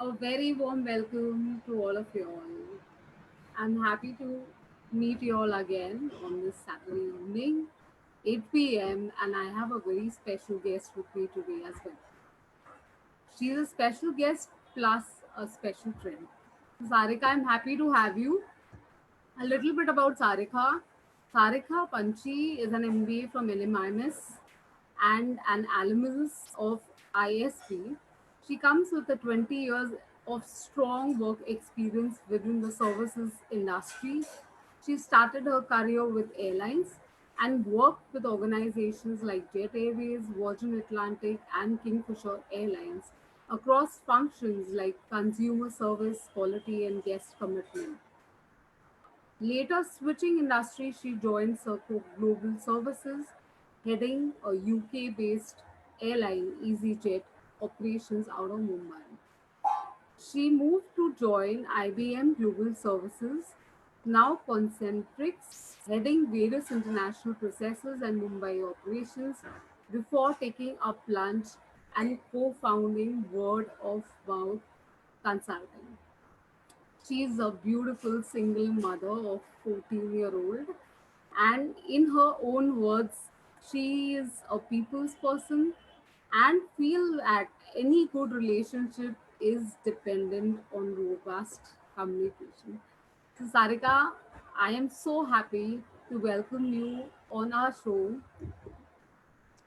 A very warm welcome to all of you all. I'm happy to meet you all again on this Saturday evening, 8 p.m., and I have a very special guest with me today as well. She's a special guest plus a special friend. So, Sarika, I'm happy to have you. A little bit about Sarika. Sarika Panchi is an MBA from LMIMS and an alumnus of ISP. She comes with a 20 years of strong work experience within the services industry. She started her career with airlines and worked with organizations like Jet Airways, Virgin Atlantic, and Kingfisher Airlines across functions like consumer service, quality, and guest commitment. Later, switching industry, she joined Serco Global Services, heading a UK based airline EasyJet operations out of Mumbai. She moved to join IBM Global Services, now Concentrix, heading various international processes and Mumbai operations before taking up lunch and co founding Word of Mouth Consulting. She is a beautiful single mother of 14-year-old, and in her own words, she is a people's person and feel that any good relationship is dependent on robust communication. So Sarika, I am so happy to welcome you on our show.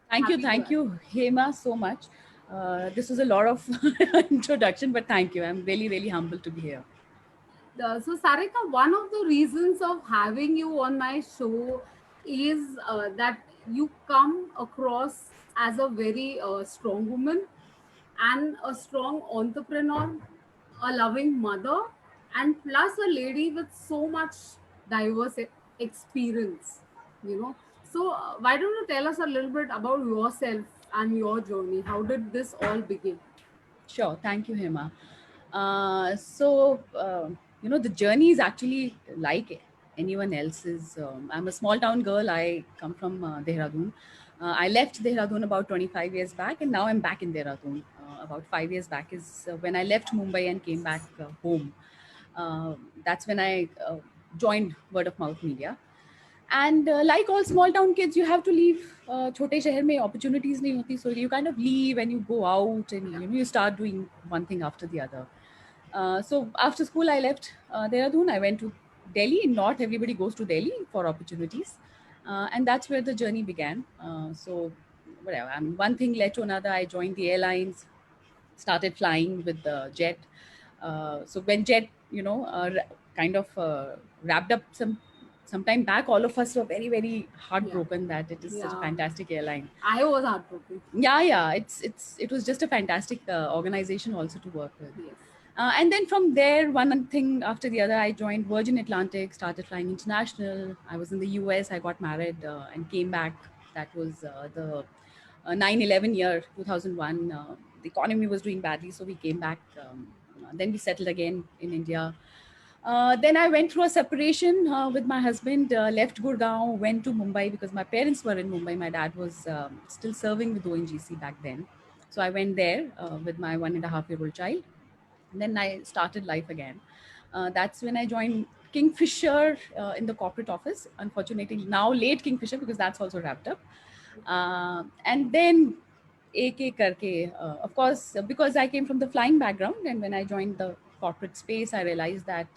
Happy to Thank have you, Hema, so much. This was a lot of introduction, but thank you. I'm really, really humbled to be here. So, Sarika, one of the reasons of having you on my show is that you come across as a very strong woman and a strong entrepreneur, a loving mother, and plus a lady with so much diverse experience, you know. So, why don't you tell us a little bit about yourself and your journey? How did this all begin? Sure. Thank you, Hema. The journey is actually like anyone else's. I'm a small town girl. I come from Dehradun. I left Dehradun about 25 years back, and now I'm back in Dehradun. About 5 years back is when I left Mumbai and came back home. That's when I joined Word of Mouth Media. And like all small town kids, you have to leave. छोटे शहर में opportunities नहीं होती, so you kind of leave and you go out and you start doing one thing after the other. So after school, I left Dehradun. I went to Delhi. Not everybody goes to Delhi for opportunities, and that's where the journey began. Whatever. I mean, one thing led to another. I joined the airlines, started flying with the jet. So when jet, kind of wrapped up some time back, all of us were very, very Yeah, heartbroken that it is such a yeah. fantastic airline. I was heartbroken. Yeah, it was just a fantastic organization also to work with. Yes. And then from there, one thing after the other, I joined Virgin Atlantic, started flying international. I was in the US. I got married and came back. That was the 9/11 year, 2001. The economy was doing badly, so we came back. Then we settled again in India. Then I went through a separation with my husband, left Gurgaon, went to Mumbai because my parents were in Mumbai. My dad was still serving with ONGC back then. So I went there with my 1.5-year-old child. And then I started life again. That's when I joined Kingfisher in the corporate office. Unfortunately, now late Kingfisher because that's also wrapped up. And then AK karke, of course, because I came from the flying background, and when I joined the corporate space, I realized that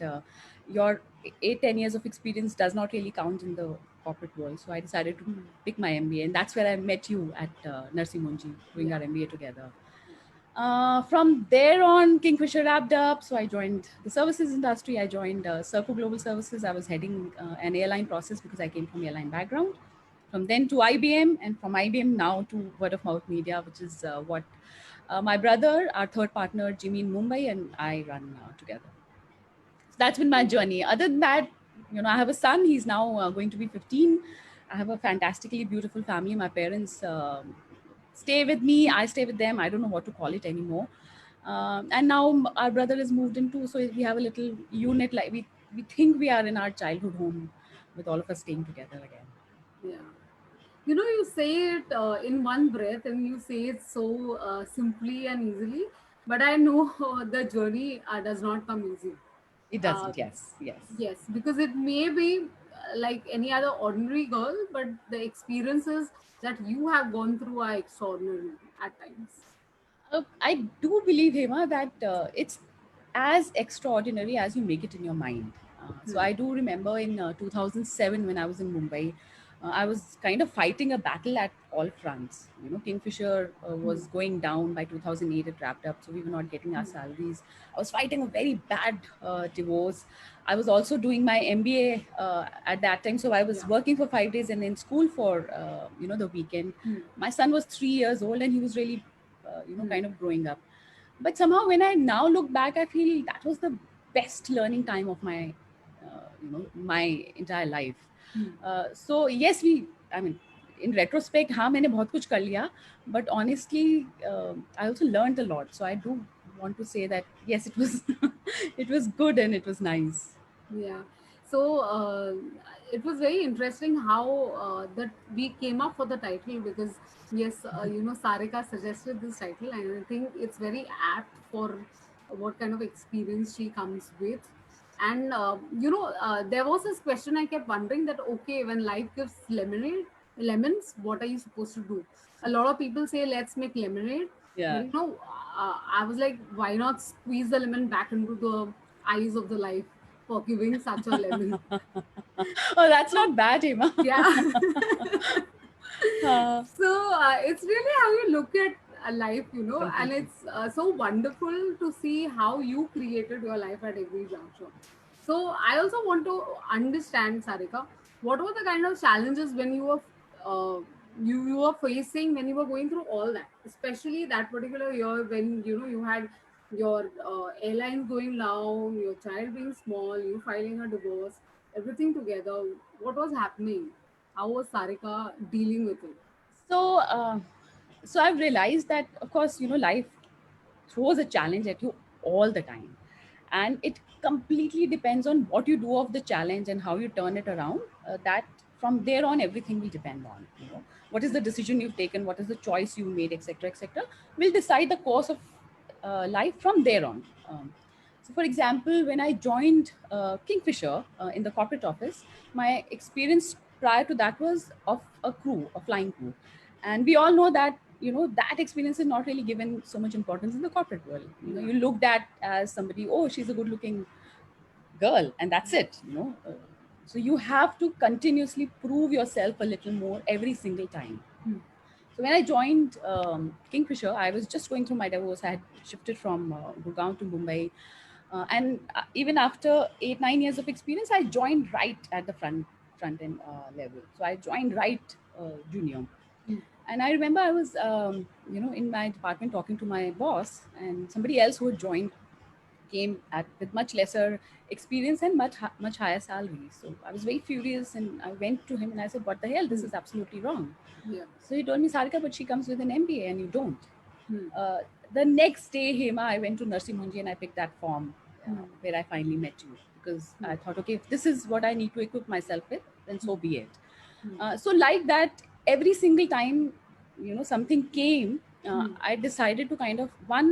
your 8-10 years of experience does not really count in the corporate world. So I decided to pick my MBA, and that's where I met you at Nursing Munji doing Yeah. our MBA together. From there on, Kingfisher wrapped up. So I joined the services industry. I joined Serco Global Services. I was heading an airline process because I came from airline background. From then to IBM, and from IBM now to Word of Mouth Media, which is what my brother, our third partner, Jimmy in Mumbai, and I run together. So that's been my journey. Other than that, I have a son. He's now going to be 15. I have a fantastically beautiful family. My parents stay with me. I stay with them. I don't know what to call it anymore. And now our brother is moved into, so we have a little unit. Like we think we are in our childhood home, with all of us staying together again. Yeah. You say it in one breath and you say it so simply and easily. but I know the journey does not come easy. It uh, doesn't. Yes, yes. yes, because it may be like any other ordinary girl, but the experiences that you have gone through are extraordinary at times. I do believe, Hema, that it's as extraordinary as you make it in your mind. So Hmm. I do remember in 2007 when I was in Mumbai, I was kind of fighting a battle at all fronts. You know, Kingfisher Hmm. was going down by 2008. It wrapped up, so we were not getting our Hmm. salaries. I was fighting a very bad divorce. I was also doing my MBA at that time, so I was Yeah. working for 5 days and in school for the weekend. Hmm. My son was 3 years old and he was really Hmm. kind of growing up. But somehow, when I now look back, I feel that was the best learning time of my entire life. Hmm. So yes, I mean, in retrospect, हाँ मैंने बहुत कुछ कर लिया, but honestly, I also learned a lot. So I do want to say that yes, it was it was good and it was nice. Yeah. So it was very interesting how that we came up for the title, because yes, Sarika suggested this title, and I think it's very apt for what kind of experience she comes with. And there was this question I kept wondering, that okay, when life gives lemons, what are you supposed to do? A lot of people say let's make lemonade, but Yeah. I was like, why not squeeze the lemon back into the eyes of the life for giving such a lemon? Oh, that's So not bad, Emma. yeah. uh, So it's really how you look at life, and Completely. it's so wonderful to see how you created your life at every juncture. So I also want to understand, Sarika, what were the kind of challenges when uh, you were facing when you were going through all that, especially that particular year when you had your airline going down, your child being small, you filing a divorce, everything together. What was happening? How was Sarika dealing with it? So, so I've realized that, of course, life throws a challenge at you all the time, and it completely depends on what you do of the challenge and how you turn it around. That from there on, everything will depend on what is the decision you've taken, what is the choice you made, etc., etc. Will decide the course of life from there on. So, for example, when I joined Kingfisher in the corporate office, my experience prior to that was of a crew, a flying crew. And we all know that, that experience is not really given so much importance in the corporate world. Yeah. You looked at as somebody, oh, she's a good looking girl, and that's it. So you have to continuously prove yourself a little more every single time. Hmm. So when I joined Kingfisher, I was just going through my divorce. I had shifted from Gurgaon to Mumbai, and even after 8 9 years of experience, I joined right at the front end level. So I joined right junior, Hmm. and I remember I was in my department talking to my boss, and somebody else who had joined came at with much lesser experience and much higher salary. So I was very furious, and I went to him and I said, "What the hell? This Hmm. is absolutely wrong." Yeah. So he told me, "Sarika, but she comes with an MBA and you don't." Hmm. Uh, the next day, Hema, I went to Nursing Munji and I picked that form Hmm. where I finally met you, because Hmm. I thought, okay, if this is what I need to equip myself with, then Hmm. so be it. Hmm. So like that, every single time something came, Hmm. I decided to kind of one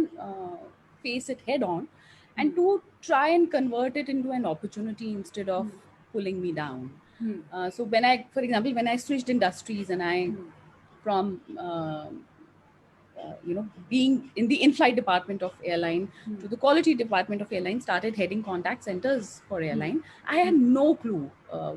face it head on, Hmm. and to try and convert it into an opportunity instead of Hmm. pulling me down. Hmm. So when I, for example, when I switched industries and I Hmm. from being in the in-flight department of airline Hmm. to the quality department of airline, started heading contact centers for Hmm. airline. I had Hmm. no clue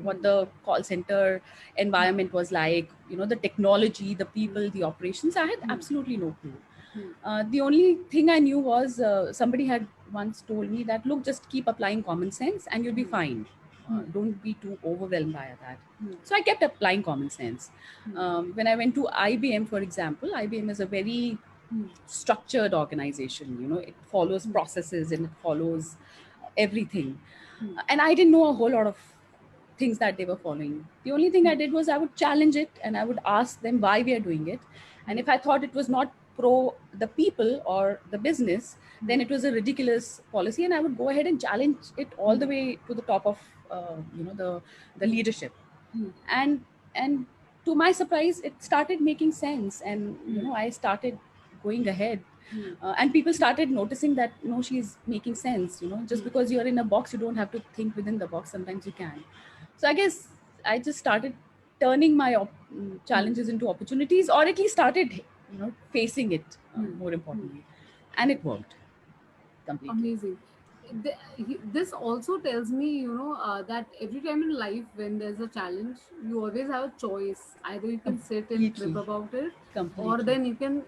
what Hmm. the call center environment was like, the technology, the Hmm. people, the operations. I had Hmm. absolutely no clue. Hmm. The only thing I knew was somebody had once told me that, look, just keep applying common sense and you'll be Hmm. fine. Hmm. Don't be too overwhelmed by that. Hmm. So I kept applying common sense. Hmm. When I went to IBM, for example, IBM is a very Hmm. structured organization. It follows Hmm. processes and it follows everything. Hmm. And I didn't know a whole lot of things that they were following. The only thing I Hmm. did was I would challenge it and I would ask them why we are doing it. And Hmm. if I thought it was not pro the people or the business, Hmm. then it was a ridiculous policy, and I would go ahead and challenge it all Hmm. the way to the top of the Hmm. leadership. Hmm. And and to my surprise, it started making sense, and Hmm. I started going ahead. Hmm. And people started noticing that no, she's making sense. Just because you're in a box, you don't have to think within the box. Sometimes you can. So I guess I just started turning my challenges into opportunities, or at least started facing it, more importantly, and it worked completely. Amazing. This also tells me, that every time in life when there's a challenge, you always have a choice. Either you can sit and trip Completely. about it, or Completely. then you can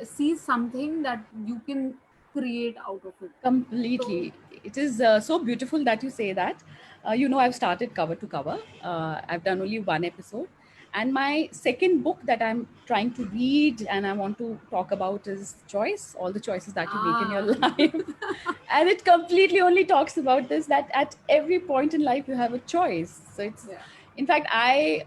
see something that you can create out of it. So, Completely. It is so beautiful that you say that. I've started cover to cover. I've done only one episode. And my second book that I'm trying to read and I want to talk about is Choice, all the choices that you make in your ah, life. And it completely only talks about this, that at every point in life you have a choice. So it's, yeah. in fact, I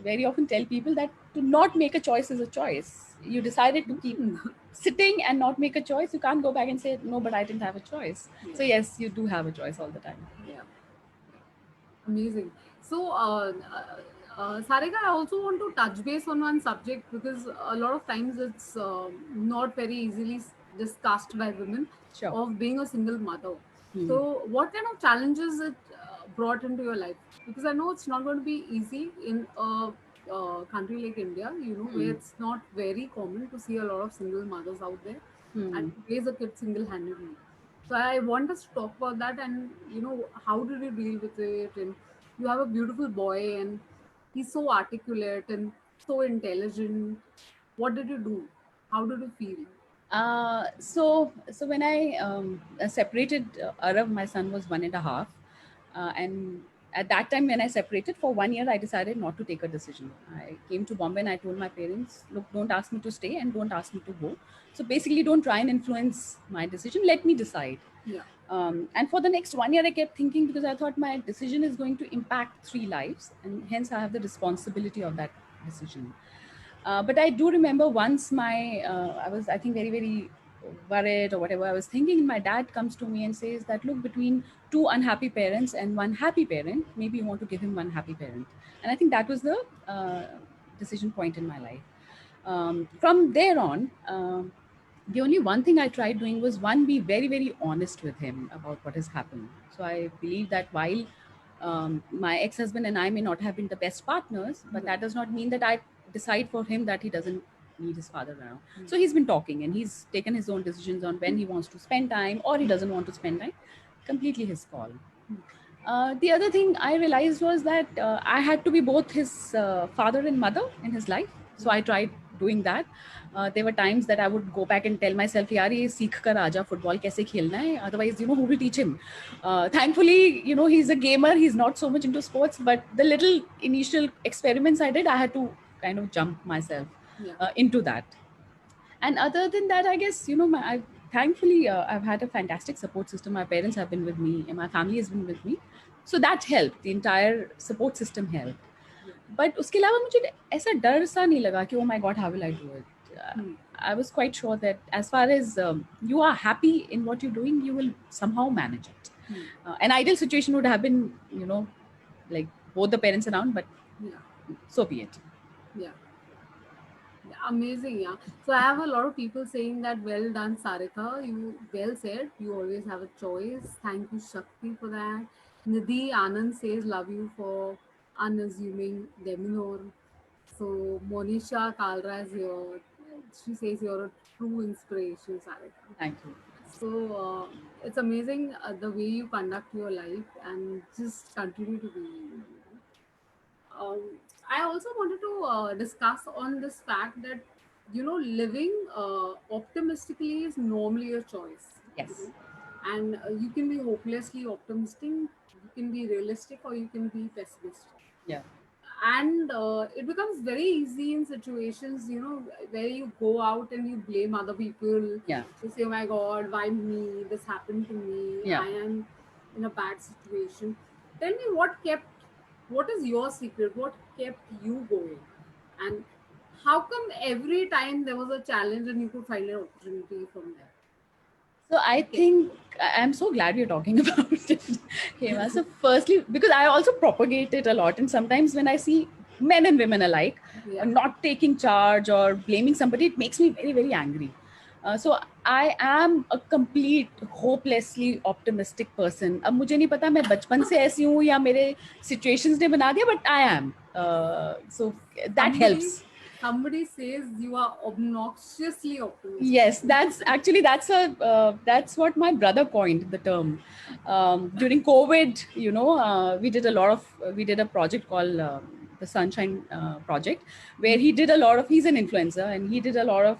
very often tell people that to not make a choice is a choice. You decided to keep Hmm. sitting and not make a choice. You can't go back and say, no, but I didn't have a choice. Yeah. So, yes, you do have a choice all the time. Yeah. Amazing. So, Sarika, I also want to touch base on one subject because a lot of times it's not very easily discussed by women Sure. of being a single mother. Hmm. So, what kind of challenges it brought into your life? Because I know it's not going to be easy in a country like India, where Hmm. it's not very common to see a lot of single mothers out there and Hmm. raise a kid single-handedly. So I want us to talk about that, and how did you deal with it? And you have a beautiful boy, and he's so articulate and so intelligent. What did you do? How did you feel? So when I separated Arav, my son was 1.5, and at that time when I separated for 1 year, I decided not to take a decision. I came to Bombay and I told my parents, look, don't ask me to stay and don't ask me to go. So basically, don't try and influence my decision. Let me decide. Yeah. And for the next 1 year, I kept thinking, because I thought my decision is going to impact 3 lives, and hence I have the responsibility of that decision. But I do remember once I was, I think, very, very worried or whatever I was thinking. And my dad comes to me and says that, look, between two unhappy parents and one happy parent, maybe you want to give him one happy parent. And I think that was the decision point in my life. From there on, the only one thing I tried doing was, one, be very, very honest with him about what has happened. So I believe that while my ex-husband and I may not have been the best partners, but that does not mean that I decide for him that he doesn't need his father around. So he's been talking and he's taken his own decisions on when he wants to spend time or he doesn't want to spend time. Completely his call. The other thing I realized was that I had to be both his father and mother in his life. So I tried doing that. There were times that I would go back and tell myself, "Yaar, ye seekh kar aaja, football kaise khelna hai? Otherwise, who will teach him?" Thankfully, he's a gamer. He's not so much into sports. But the little initial experiments I did, I had to kind of jump myself Yeah. into that. And other than that, I guess, thankfully, I've had a fantastic support system. My parents have been with me and my family has been with me. So that helped. The entire support system helped. But उसके अलावा मुझे ऐसा डर सा नहीं लगा कि oh my god, how will I do it? I was quite sure that as far as you are happy in what you're doing, you will somehow manage it. An ideal situation would have been, like both the parents around, but Yeah. so be it. Yeah. Amazing, yeah. So I have a lot of people saying that well done, Sarika. You well said. You always have a choice. Thank you, Shakti, for that. Nidhi Anand says love you for unassuming demeanor. So Monisha Kalra is here. She says you're a true inspiration, Sarika. Thank you. So it's amazing the way you conduct your life and just continue to be you. I also wanted to discuss on this fact that living optimistically is normally a choice. Yes. And you can be hopelessly optimistic, you can be realistic, or you can be pessimistic. Yeah. And it becomes very easy in situations where you go out and you blame other people. Yeah. You say, oh my god, why me, this happened to me, Yeah. I am in a bad situation. Tell me, what is your secret, what kept you going, and how come every time there was a challenge and you could find an opportunity from there? So I Okay. think I'm so glad you're talking about it, Hema. So firstly, because I also propagate it a lot, and sometimes when I see men and women alike Yeah. not taking charge or blaming somebody, it makes me very, very angry. So I am a complete hopelessly optimistic person. अब मुझे नहीं पता मैं बचपन से ऐसी हूँ या मेरे situations ने बना दिया, but I am. So that Somebody, helps. somebody says you are obnoxiously optimistic. Yes, that's what my brother coined the term. During COVID, we did a project called the Sunshine Project, where he did a lot of. He's an influencer, and he did a lot of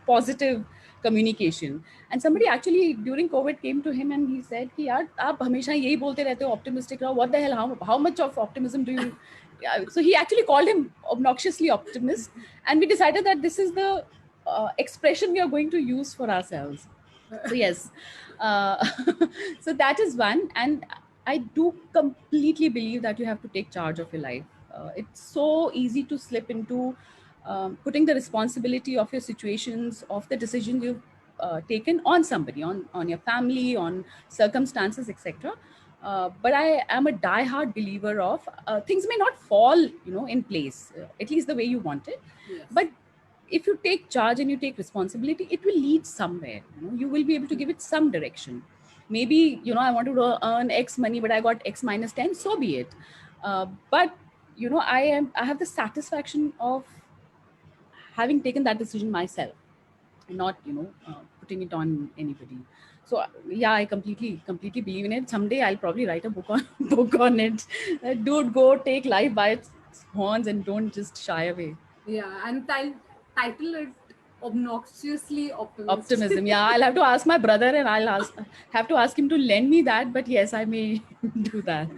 positive communication. And somebody actually during COVID came to him and he said, "कि यार आप हमेशा यही बोलते रहते हो optimistic रहो. What the hell? How much of optimism do you?" Yeah, so he actually called him obnoxiously optimist, and we decided that this is the expression we are going to use for ourselves. So yes, uh, so that is one, and I do completely believe that you have to take charge of your life. It's so easy to slip into putting the responsibility of your situations, of the decisions you've taken on somebody, on your family, on circumstances, etc. But I am a die-hard believer of things may not fall, in place, at least the way you want it, Yes. but if you take charge and you take responsibility, it will lead somewhere. You will be able to give it some direction. Maybe I wanted to earn X money, but I got X minus 10. So be it. But I have the satisfaction of having taken that decision myself, and not putting it on anybody. So yeah, I completely believe in it. Someday I'll probably write a book on book on it. Dude, go take life by its horns and don't just shy away. Yeah, and title it obnoxiously optimistic. Optimism. Yeah, I'll have to ask my brother, and have to ask him to lend me that. But yes, I may do that.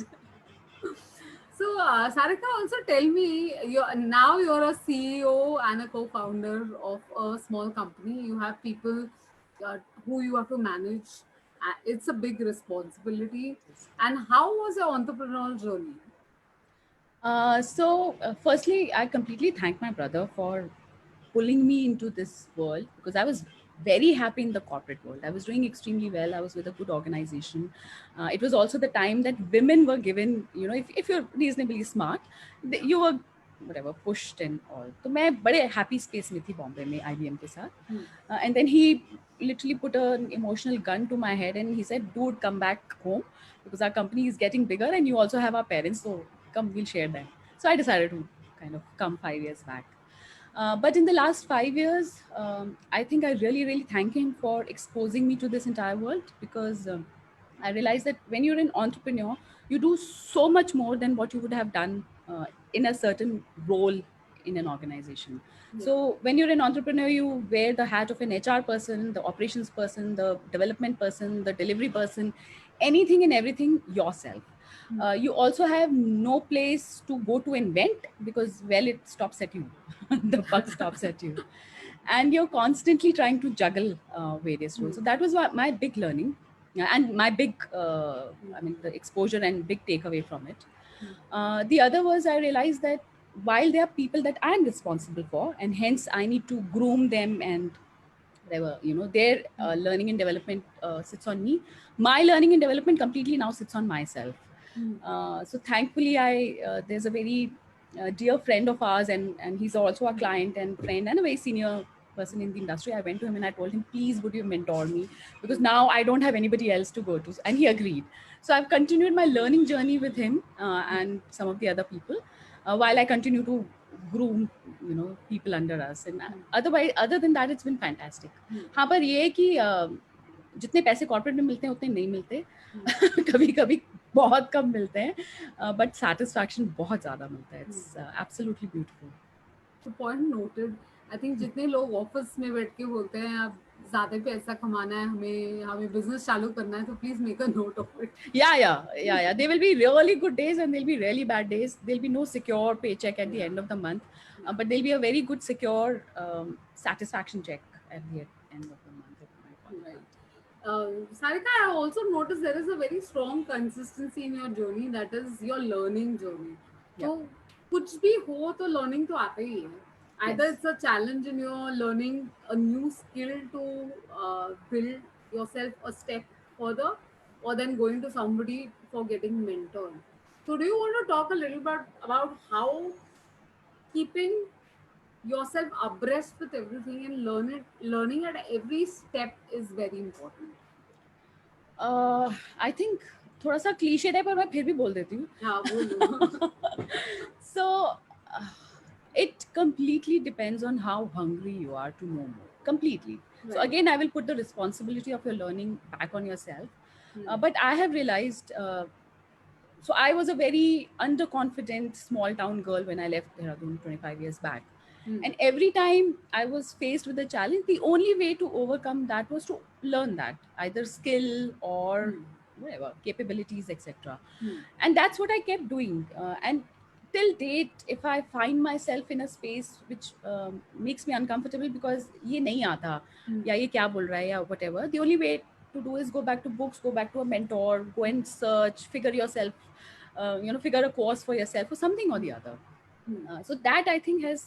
So, Sarika, also tell me, you're a CEO and a co-founder of a small company. You have people who you have to manage. It's a big responsibility. And how was your entrepreneurial journey? Firstly, I completely thank my brother for pulling me into this world, because I was very happy in the corporate world. I was doing extremely well. I was with a good organization. It was also the time that women were given, if you're reasonably smart, you were whatever pushed and all. तो मैं बड़े happy space में थी बॉम्बे में IBM के साथ. And then he literally put an emotional gun to my head and he said, "Dude, come back home because our company is getting bigger and you also have our parents. So come, we'll share that." So I decided to kind of come 5 years back. But in the last 5 years, I think I really, really thank him for exposing me to this entire world, because I realized that when you're an entrepreneur, you do so much more than what you would have done in a certain role in an organization. Yeah. So when you're an entrepreneur, you wear the hat of an HR person, the operations person, the development person, the delivery person, anything and everything yourself. You also have no place to go to invent, because it stops at you. The buck stops at you, and you're constantly trying to juggle various roles. So that was my big learning. Yeah, and my big the exposure and big takeaway from it. The other was, I realized that while there are people that I'm responsible for, and hence I need to groom them, and whatever, their learning and development sits on me, my learning and development completely now sits on myself. So thankfully, there's a very dear friend of ours, and he's also a client and friend and a very senior person in the industry. I went to him and I told him, "Please, would you mentor me? Because now I don't have anybody else to go to." And he agreed. So I've continued my learning journey with him and some of the other people, while I continue to groom people under us. And otherwise, other than that, it's been fantastic. हाँ, पर ये है कि जितने पैसे corporate में मिलते हैं उतने नहीं मिलते. कभी कभी बहुत कम मिलते हैं, बट सेटिस्फैक्शन बहुत ज़्यादा मिलता है. It's absolutely beautiful. तो पॉइंट नोटेड. आई थिंक जितने लोग ऑफिस में बैठ के बोलते हैं अब ज्यादा पैसा कमाना है, हमें हमें बिजनेस चालू करना है, तो please make a note of it. Yeah. There will be really good days and there'll be really bad days. There'll be no secure paycheck at the end of the month, but there'll be a very good secure satisfaction check at the end of the month. Right. Sarika, I also noticed there is a very strong consistency in your journey, that is your learning journey. Yeah. So कुछ भी हो तो learning तो आता ही है. Either Yes. it's a challenge in your learning a new skill to build yourself a step further, or then going to somebody for getting mentored. So do you want to talk a little bit about how keeping yourself abreast with everything and learning at every step is very important. I think थोड़ा सा clichéd है पर मैं फिर भी बोल देती Yeah, bolo. हूँ. So it completely depends on how hungry you are to know more. Completely. So Right. again, I will put the responsibility of your learning back on yourself. Hmm. But I have realized. So I was a very underconfident small town girl when I left Dehradun 25 years back. Hmm. And every time I was faced with a challenge, the only way to overcome that was to learn that, either skill or Hmm. whatever, capabilities, etc. Hmm. And that's what I kept doing. And till date, if I find myself in a space which makes me uncomfortable because ये नहीं आता Hmm. या ये क्या बोल रहा है या whatever, the only way to do is go back to books, go back to a mentor, go and search, figure yourself, figure a course for yourself or something or the other. Hmm. So that I think has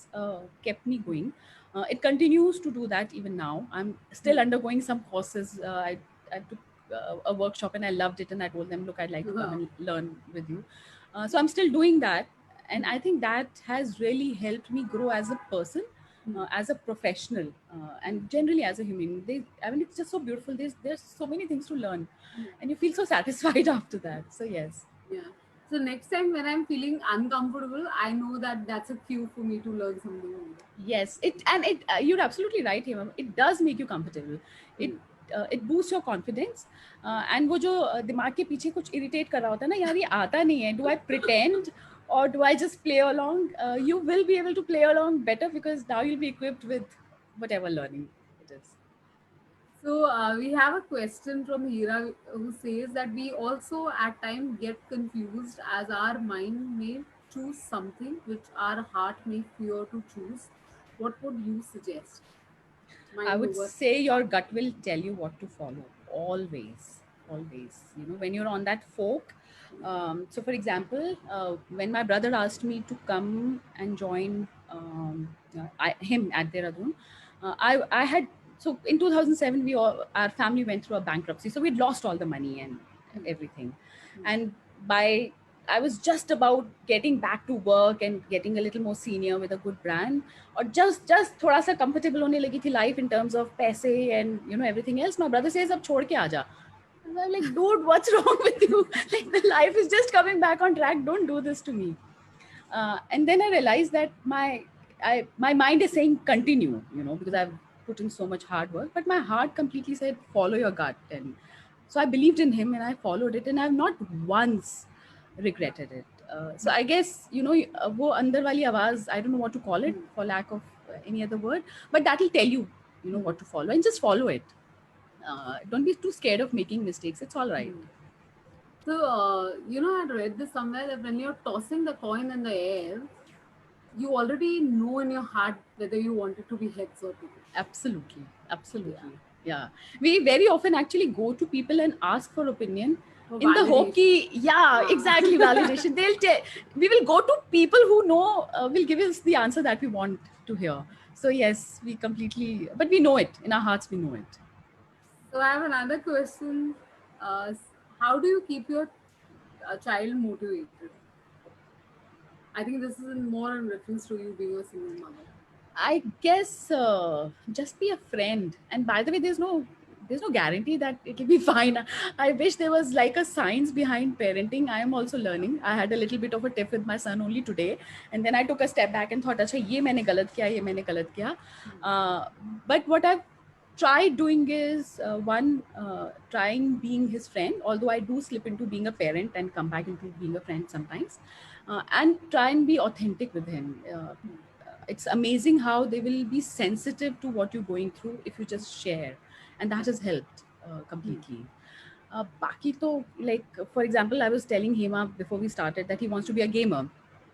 kept me going. It continues to do that even now. I'm still Hmm. undergoing some courses. I took a workshop and I loved it, and I told them, look, I'd like to come Wow. and learn with you. So I'm still doing that, and Hmm. I think that has really helped me grow as a person, Hmm. as a professional, and generally as a human. I mean, it's just so beautiful. There's so many things to learn, Hmm. and you feel so satisfied after that. So yes. Yeah. So next time when I'm feeling uncomfortable, I know that that's a cue for me to learn something new. Yes, it you're absolutely right, Hemam. It does make you comfortable. It Hmm. it boosts your confidence. And वो जो दिमाग के पीछे कुछ irritate कर रहा होता है ना, यार ये आता नहीं है. Do I pretend or do I just play along? You will be able to play along better because now you'll be equipped with whatever learning it is. So we have a question from Hira who says that we also at times get confused as our mind may choose something which our heart may fear to choose. What would you suggest? I Mind would over say your heart. gut will tell you what to follow always, always. When you're on that fork. So, for example, when my brother asked me to come and join him at Dehradun, I had so in 2007 our family went through a bankruptcy, so we'd lost all the money and Hmm. everything, Hmm. and by I was just about getting back to work and getting a little more senior with a good brand, or just थोड़ा सा comfortable होने लगी थी life in terms of पैसे and everything else. My brother says अब छोड़ के आ जा. And I'm like, dude, what's wrong with you? Like the life is just coming back on track. Don't do this to me. And then I realized that my mind is saying continue, because I've put in so much hard work, but my heart completely said follow your gut. And so I believed in him and I followed it, and I've not once regretted it. So I guess वो अंदर वाली आवाज, I don't know what to call it Hmm. for lack of any other word, but that will tell you Hmm. what to follow, and just follow it. Don't be too scared of making mistakes. It's all right. Hmm. So, I read this somewhere that when you're tossing the coin in the air, you already know in your heart whether you want it to be heads or tails. Absolutely. Yeah. Absolutely. Yeah. We very often actually go to people and ask for opinion For in the hope validation. ki, yeah, Ah. exactly, validation. We will go to people who know, will give us the answer that we want to hear. So, yes, we completely, but we know it. In our hearts, we know it. So I have another question. How do you keep your child motivated? I think this is more in reference to you being a single mother. I guess just be a friend. And by the way, there's no guarantee that it'll be fine. I wish there was like a science behind parenting. I am also learning. I had a little bit of a tiff with my son only today, and then I took a step back and thought, "अच्छा ये मैंने गलत किया, ये मैंने गलत किया." Uh, but what I've tried doing is one trying being his friend, although I do slip into being a parent and come back into being a friend sometimes, and try and be authentic with him. It's amazing how they will be sensitive to what you're going through if you just share, and that has helped Hmm. completely. Baki to, like, for example, I was telling Hema before we started that he wants to be a gamer.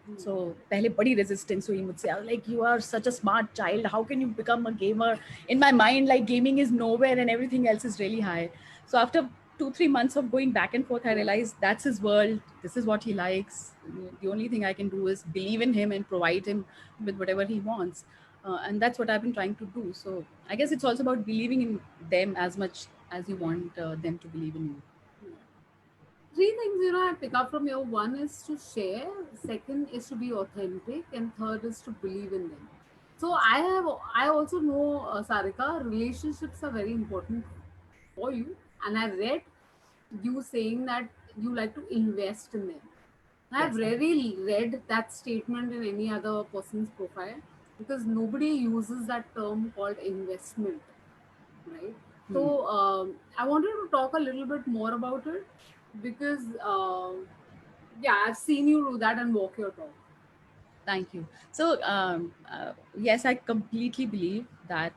Hmm. So पहले बड़ी resistance हुई मुझसे. I was like, you are such a smart child, how can you become a gamer? In my mind, like, gaming is nowhere and everything else is really high. So after 2-3 months of going back and forth, I realized that's his world, this is what he likes. The only thing I can do is believe in him and provide him with whatever he wants. And that's what I've been trying to do. So I guess it's also about believing in them as much as you want them to believe in you. Yeah. Three things I pick up from you. One is to share, second is to be authentic, and third is to believe in them. So I also know, Sarika, relationships are very important for you, and I read you saying that you like to invest in them. I've Yes, I do. rarely read that statement in any other person's profile, because nobody uses that term called investment, right? Hmm. So I wanted to talk a little bit more about it, because yeah, I've seen you do that and walk your talk. Thank you. So, yes, I completely believe that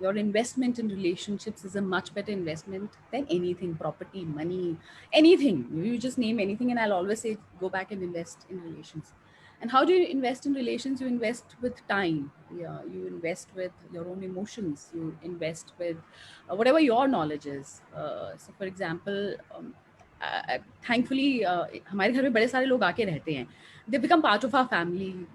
your investment in relationships is a much better investment than anything, property, money, anything. You just name anything, and I'll always say, go back and invest in relations. And how do you invest in relations? You invest with time. Yeah, you invest with your own emotions. You invest with whatever your knowledge is. So, for example, thankfully, हमारे घर में बड़े सारे लोग आके रहते हैं. They become part of our family,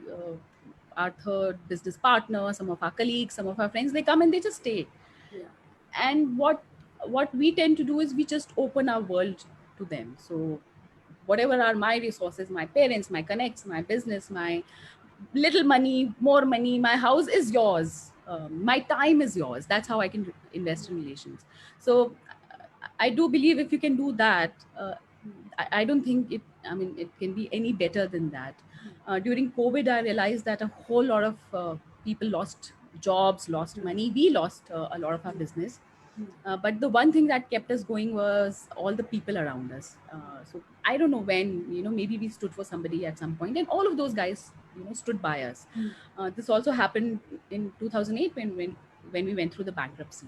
our third business partner, some of our colleagues, some of our friends. They come and they just stay. Yeah. And what we tend to do is we just open our world to them. So whatever are my resources, my parents, my connects, my business, my little money, more money, my house is yours. My time is yours. That's how I can invest in relations. So I do believe if you can do that, I don't think it. I mean, it can be any better than that. During COVID, I realized that a whole lot of people lost jobs, lost money. We lost a lot of our business. But the one thing that kept us going was all the people around us. So I don't know when, maybe we stood for somebody at some point, and all of those guys, stood by us. This also happened in 2008 when we went through the bankruptcy.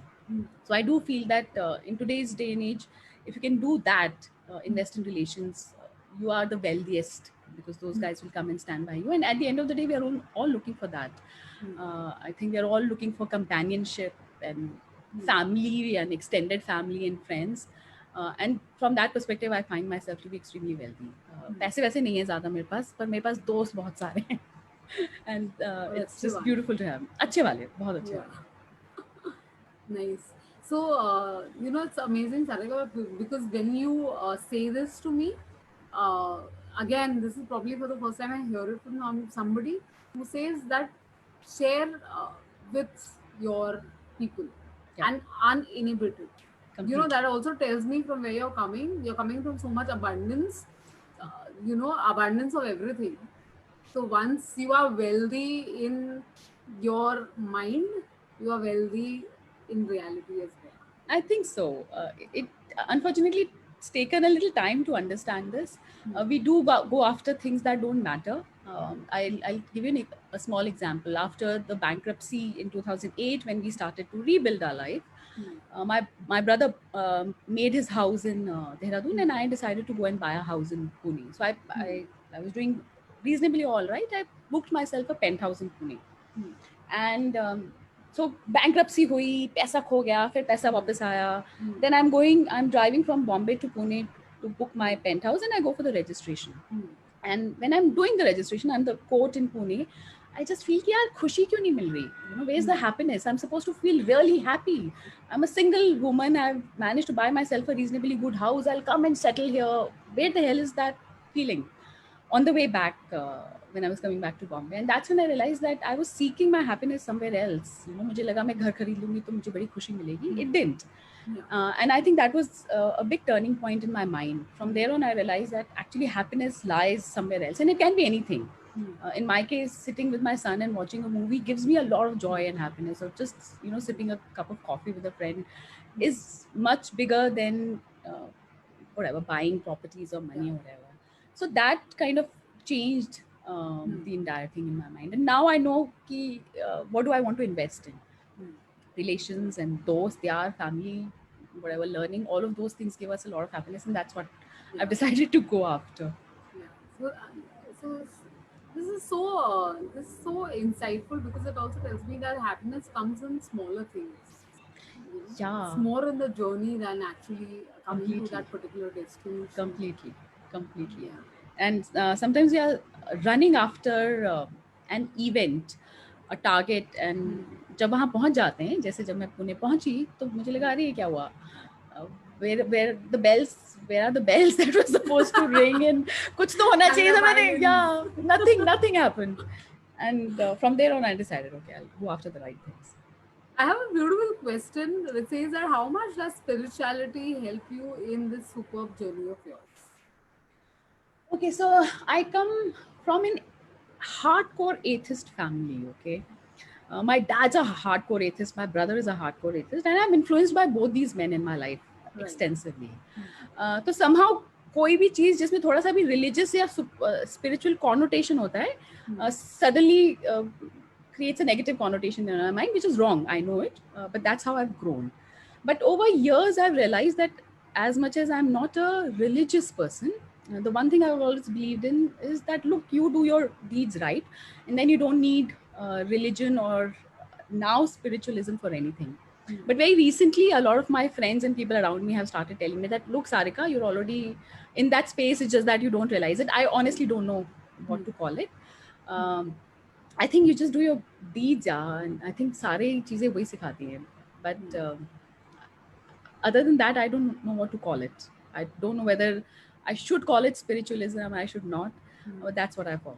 So I do feel that in today's day and age, if you can do that, invest in relations, you are the wealthiest, because those guys will come and stand by you. And at the end of the day, we are all looking for that. I think we are all looking for companionship and family and extended family and friends. And from that perspective, I find myself to be extremely wealthy. पैसे वैसे नहीं है ज़्यादा मेरे पास, पर मेरे पास दोस्त बहुत सारे हैं. And it's अच्छी just बात beautiful to have. अच्छे वाले, बहुत अच्छे है. वाले. Nice. So, it's amazing, Sarika, because when you say this to me, uh, again, this is probably for the first time I hear it from somebody who says that share with your people Yeah, and uninhibited. completely. That also tells me from where you're coming. You're coming from so much abundance, abundance of everything. So once you are wealthy in your mind, you are wealthy in reality as well. I think so. It unfortunately it's taken a little time to understand this. We do go after things that don't matter. I'll give you a small example. After the bankruptcy in 2008, when we started to rebuild our life, my brother made his house in Dehradun, and I decided to go and buy a house in Pune. So I was doing reasonably all right. I booked myself a penthouse in Pune. And so bankruptcy hui, paisa kho gaya, फिर पैसा वापस आया. Then I'm driving from Bombay to Pune to book my penthouse, and I go for the registration. And when I'm doing the registration, I'm the court in Pune. I just feel कि यार खुशी क्यों नहीं मिल रही? Where's the happiness? I'm supposed to feel really happy. I'm a single woman. I've managed to buy myself a reasonably good house. I'll come and settle here. Where the hell is that feeling? On the way back, when I was coming back to Bombay, and that's when I realized that I was seeking my happiness somewhere else. मुझे लगा मैं घर खरीद लूंगी तो मुझे बड़ी खुशी मिलेगी. It didn't. And I think that was a big turning point in my mind. From there on, I realized that actually happiness lies somewhere else, and it can be anything. In my case, sitting with my son and watching a movie gives me a lot of joy and happiness. Or just sipping a cup of coffee with a friend is much bigger than whatever buying properties or money or whatever. So that kind of changed the entire thing in my mind. And now I know what do I want to invest in. Relations and those, their family, whatever, learning, all of those things give us a lot of happiness, and that's what I've decided to go after. Yeah. So this is so insightful, because it also tells me that happiness comes in smaller things. It's Yeah, more in the journey than actually coming to completely. that particular destination. Completely. Yeah. And sometimes we are running after an event, a target, and जब वहाँ पहुँच जाते हैं, जैसे जब मैं पुणे पहुँची तो मुझे लगा अरे ये क्या हुआ? Where are the bells that were supposed to ring, and कुछ तो होना And चाहिए the था. मैंने violins. yeah, nothing happened. And from there on, I decided, okay, I'll go after the right things. I have a beautiful question which says that how much does spirituality help you in this superb journey of yours? Okay, so I come from an hardcore atheist family. Okay, my dad's a hardcore atheist, my brother is a hardcore atheist, and I'm influenced by both these men in my life Right. extensively. तो somehow कोई भी चीज जिसमें थोड़ा सा भी religious या spiritual connotation होता है, suddenly creates a negative connotation in my mind, which is wrong. I know it, but that's how I've grown. But over years, I've realized that as much as I'm not a religious person, the one thing I've always believed in is that look, you do your deeds right, and then you don't need religion or now spiritualism for anything. But very recently, a lot of my friends and people around me have started telling me that look, Sarika, you're already in that space. It's just that you don't realize it. I honestly don't know what to call it. I think you just do your deeds, yeah, and I think सारे चीजें वही सिखाती हैं. But other than that, I don't know what to call it. I don't know whether I should call it spiritualism. I should not. But that's what I call.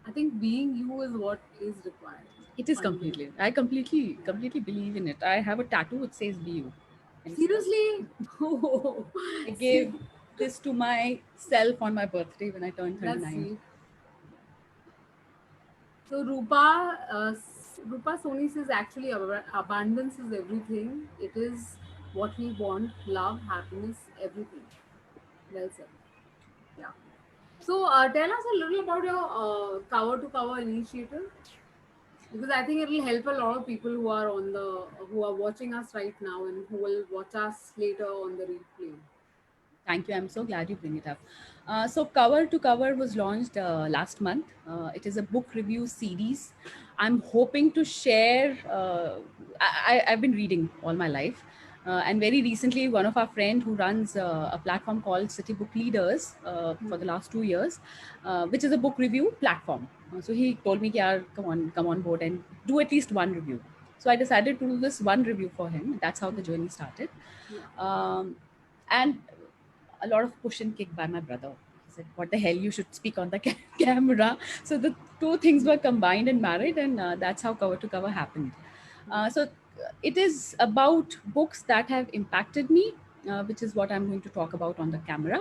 I think being you is what is required. It is Fundamentally. completely. I completely believe in it. I have a tattoo which says "Be you." And Seriously? Oh, I gave this to myself on my birthday when I turned that's 39. sweet. So Rupa Soni says actually abundance is everything. It is what we want, love, happiness, everything. Well said. Yeah. So tell us a little about your cover to cover initiative, because I think it will help a lot of people who are watching us right now and who will watch us later on the replay. Thank you. I'm so glad you bring it up. So, Cover to Cover was launched last month. It is a book review series. I'm hoping to share. I've been reading all my life. And very recently, one of our friend who runs a platform called City Book Leaders for the last 2 years, which is a book review platform. So he told me, "Yeah, come on board and do at least one review." So I decided to do this one review for him. That's how the journey started. And a lot of push and kick by my brother. He said, "What the hell? You should speak on the camera." So the two things were combined and married, and that's how Cover to Cover happened. So it is about books that have impacted me, which is what I'm going to talk about on the camera.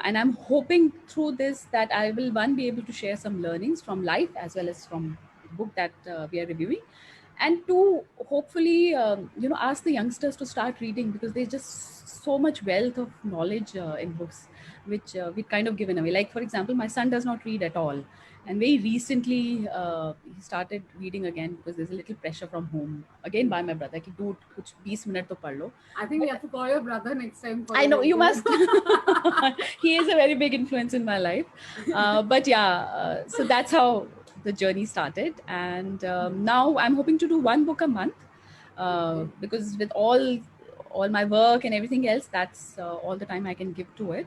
And I'm hoping through this that I will one be able to share some learnings from life as well as from the book that we are reviewing, and two, hopefully ask the youngsters to start reading, because there's just so much wealth of knowledge in books which we've kind of given away. Like, for example, my son does not read at all, and very recently he started reading again because there's a little pressure from home again by my brother कि dude कुछ 20 minute तो पढ़ लो. I think we have to call your brother next time. For I know you review. must. He is a very big influence in my life. But yeah, so that's how the journey started. And now I'm hoping to do one book a month, because with all my work and everything else, that's all the time I can give to it.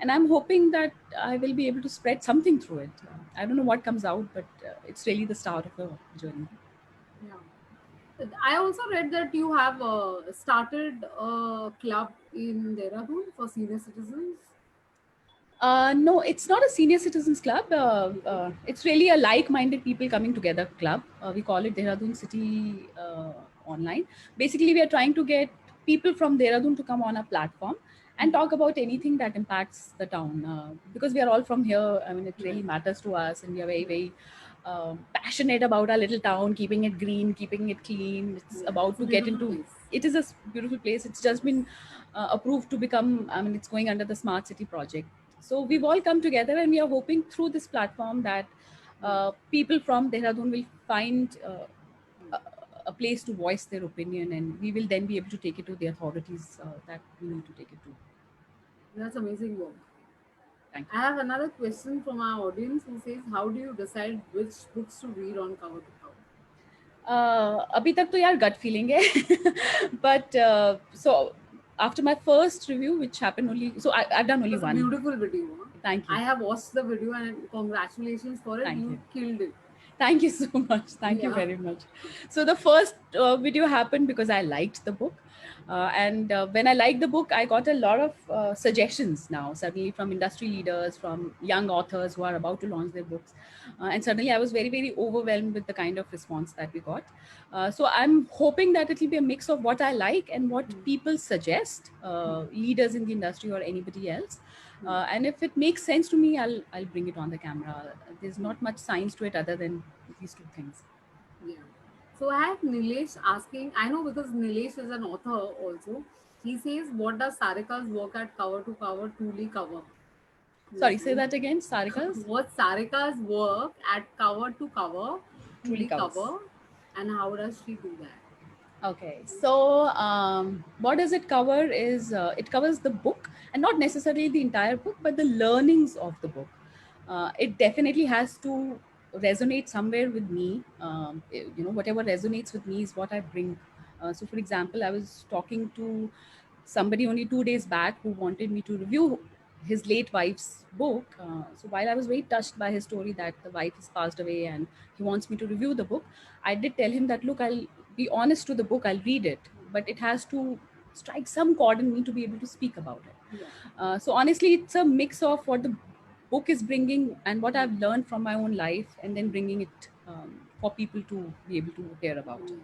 And I'm hoping that I will be able to spread something through it. I don't know what comes out, but it's really the start of a journey. Yeah. I also read that you have started a club in Dehradun for senior citizens. No, it's not a senior citizens club. It's really a like-minded people coming together club. We call it Dehradun City Online. Basically, we are trying to get people from Dehradun to come on a platform and talk about anything that impacts the town. Because we are all from here, I mean, it really matters to us, and we are very passionate about our little town, keeping it green, keeping it clean. It's about to get into. Place. It is a beautiful place. It's just been approved to become. I mean, it's going under the Smart City project. So we've all come together, and we are hoping through this platform that people from Dehradun will find a place to voice their opinion, and we will then be able to take it to the authorities that we need to take it to. That's amazing work. Thank I have another question from our audience who says, "How do you decide which books to read on cover to cover?" अभी तक तो यार gut feeling है, but so after my first review, which happened only, so I've done only It's a one. beautiful video. Huh? Thank you. I have watched the video and congratulations for it. Thank You you. killed it. Thank you so much. Thank you Yeah. very much. So the first video happened because I liked the book. And when I liked the book, I got a lot of suggestions now, suddenly from industry leaders, from young authors who are about to launch their books. And suddenly I was very, very overwhelmed with the kind of response that we got. So I'm hoping that it will be a mix of what I like and what Hmm. people suggest, leaders in the industry or anybody else. Hmm. And if it makes sense to me, I'll bring it on the camera. There's Hmm. not much science to it other than these two things. Yeah. So I have Nilesh asking, I know because Nilesh is an author also. He says, what does Sarika's work at cover to cover truly cover? Sorry, Like, say that again. Sarika's what Sarika's work at cover to cover truly truly covers. cover, and how does she do that? Okay, so what does it cover is it covers the book and not necessarily the entire book, but the learnings of the book. It definitely has to resonate somewhere with me. Whatever resonates with me is what I bring. So, for example, I was talking to somebody only 2 days back who wanted me to review his late wife's book. So while I was very touched by his story that the wife has passed away and he wants me to review the book, I did tell him that, look, I'll be honest to the book, I'll read it, but it has to strike some chord in me to be able to speak about it. Yeah. So honestly, it's a mix of what the book is bringing and what I've learned from my own life, and then bringing it for people to be able to hear about Yeah. it.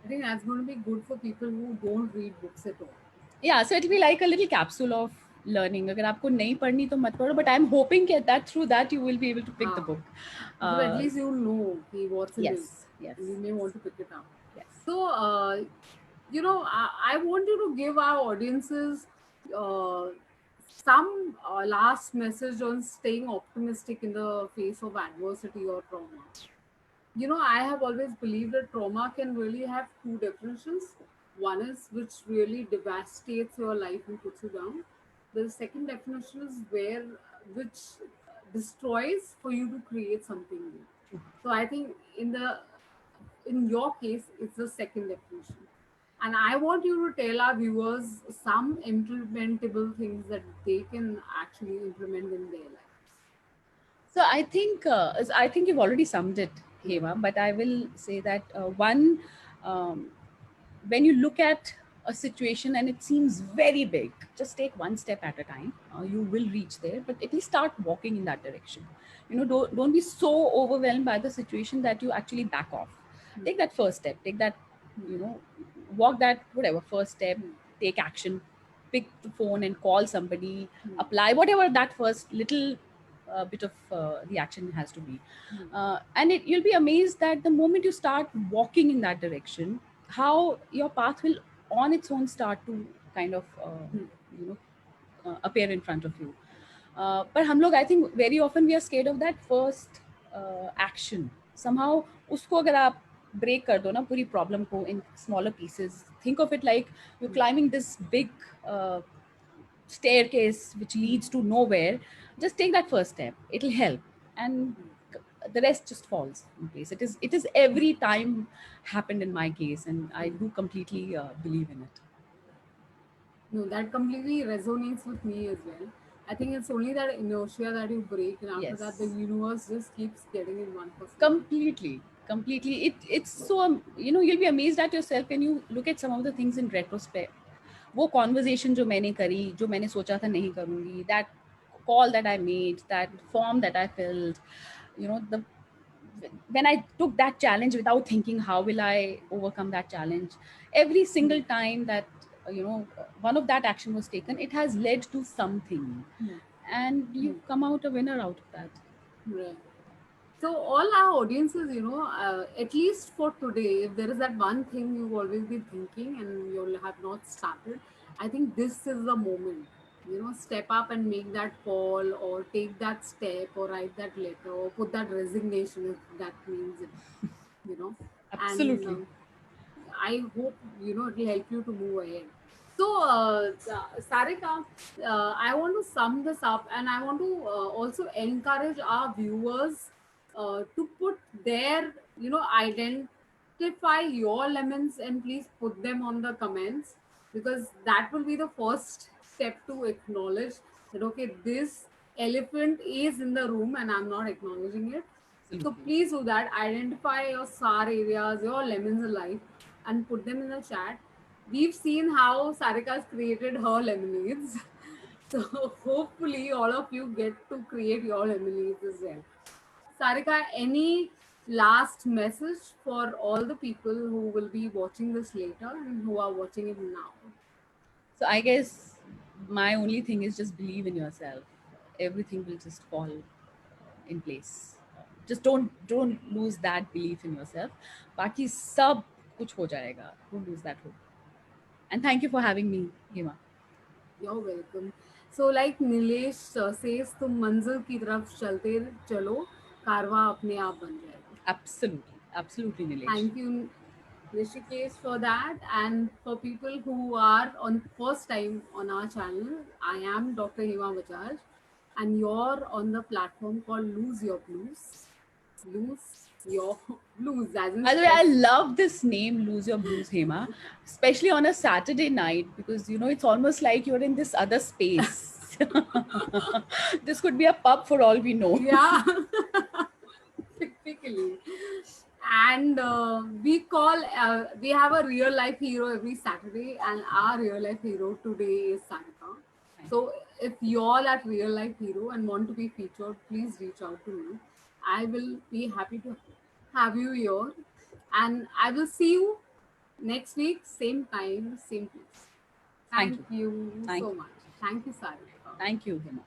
I think that's going to be good for people who don't read books at all. Yeah, so it'll be like a little capsule of learning. अगर आपको नहीं पढ़नी तो मत पढ़ो, but I'm hoping that through that you will be able to pick the Ah, book. because at Uh, least you'll know what's in it, yes, yes, and you may want to pick it up. yes. So, I want you to give our audiences uh, some last message on staying optimistic in the face of adversity or trauma. I have always believed that trauma can really have two definitions. One is which really devastates your life and puts you down. The second definition is where which destroys for you to create something new. So I think in your case, it's the second definition. And I want you to tell our viewers some implementable things that they can actually implement in their lives. So I think you've already summed it, Yeah. Hema. But I will say that one, um, when you look at a situation and it seems very big, just take one step at a time. You will reach there, but at least start walking in that direction. Don't be so overwhelmed by the situation that you actually back off. Hmm. Take that first step. Take that, Hmm. you know, walk that whatever first step. Hmm. Take action. Pick the phone and call somebody. Hmm. Apply whatever that first little bit of the action has to be. Hmm. And you'll be amazed that the moment you start walking in that direction, how your path will on its own start to kind of Hmm. you know appear in front of you. But हम लोग I think very often we are scared of that first action. Somehow उसको अगर आप break कर दो ना पूरी problem को in smaller pieces. Think of it like you're climbing this big uh, staircase which leads to nowhere. Just take that first step, it'll help, and the rest just falls in place. It is every time happened in my case, and I do completely believe in it. No, that completely resonates with me as well. I think it's only that inertia that you break, and after that, the Yes, universe just keeps getting in one perspective. completely. It's so you'll be amazed at yourself when you look at some of the things in retrospect. वो conversation जो मैंने करी, जो मैंने सोचा था नहीं करूँगी, that call that I made, that form that I filled, the when I took that challenge without thinking how will I overcome that challenge, every Hmm. single time that one of that action was taken, it has led to something, Hmm. and Hmm. you've come out a winner out of that. Right. So, all our audiences, at least for today, if there is that one thing you've always been thinking and you have not started, I think this is the moment. Step up and make that call, or take that step, or write that letter, or put that resignation if that means it. You know, and Absolutely. I hope it will help you to move ahead. So, Sarika, I want to sum this up, and I want to also encourage our viewers to put their, identify your lemons and please put them on the comments, because that will be the first step to acknowledge that okay, this elephant is in the room and I'm not acknowledging it. So Absolutely. please do that. Identify your SAR areas, your lemons alive, and put them in the chat. We've seen how Sarika has created her lemonades. So hopefully all of you get to create your lemonades as well. Sarika, any last message for all the people who will be watching this later and who are watching it now? So I guess my only thing is just believe in yourself. Everything will just fall in place. Just don't lose that belief in yourself. बाकी सब कुछ हो जाएगा. Don't lose that hope. And thank you for having me, Hema. You're welcome. So like Nilesh says, तुम मंजिल की तरफ चलते चलो, कारवा अपने आप बन जाएगा. Absolutely, absolutely, Nilesh. Thank you, Rishikesh, for that. And for people who are on first time on our channel, I am Dr. Hema Bajaj, and you're on the platform called Lose Your Blues. Lose your blues, as in By the way, I stress. love this name, Lose Your Blues, Hema, especially on a Saturday night because it's almost like you're in this other space. This could be a pub for all we know. Yeah, typically. And we have a real life hero every Saturday, and our real life hero today is Sarika. So if y'all at real life hero and want to be featured, please reach out to me. I will be happy to have you here, and I will see you next week, same time, same place. Thank Thank you. you Thank so you. much. Thank you, Sarika. Thank you, Hema.